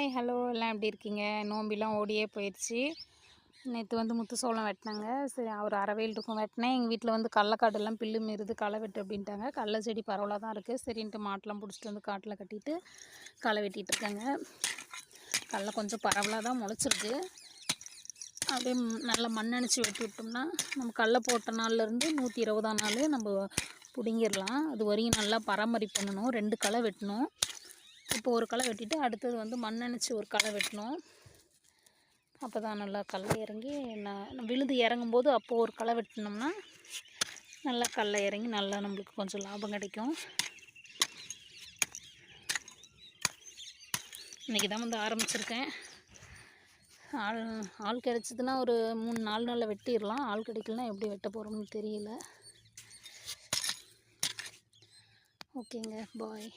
Hi hello எல்லாம் எப்படி இருக்கீங்க? நோம்பிலாம் ஓடியே போயிடுச்சு. நேற்று வந்து முத்து சோளம் வெட்டினாங்க. சரி ஒரு அரைவேல் இருக்கும் வெட்டினேன். எங்கள் வீட்டில் வந்து கடலக்காடெல்லாம் பில்லு மீறுது களை வெட்டு அப்படின்ட்டாங்க. கடல செடி பரவலாக தான் இருக்குது. சரின்ட்டு மாட்டெலாம் பிடிச்சிட்டு வந்து காட்டில் கட்டிட்டு களை வெட்டிகிட்டு இருக்காங்க. கடல கொஞ்சம் பரவலாக தான் முளைச்சிருக்கு. அப்படியே நல்லா மண்ணெணிச்சி வெட்டி விட்டோம்னா நம்ம கடல போட்ட நாள்லேருந்து 120ஆம் நாள் நம்ம பிடுங்கிடலாம். அது வரையும் நல்லா பராமரிப்பு பண்ணணும். 2 களை வெட்டணும். இப்போ ஒரு களை வெட்டிட்டு அடுத்தது வந்து மண்ணெணிச்சி ஒரு களை வெட்டணும். அப்போ தான் நல்லா கடல இறங்கி விழுது இறங்கும்போது அப்போது ஒரு களை வெட்டினோம்னா நல்லா கடல இறங்கி நல்லா நம்மளுக்கு கொஞ்சம் லாபம் கிடைக்கும். இன்றைக்கி தான் வந்து ஆரம்பிச்சிருக்கேன். ஆள் கிடச்சிதுன்னா ஒரு 3-4 நாளில் வெட்டிடலாம். ஆள் கிடைக்கலனா எப்படி வெட்ட போகிறோம்னு தெரியல. ஓகேங்க, பாய்.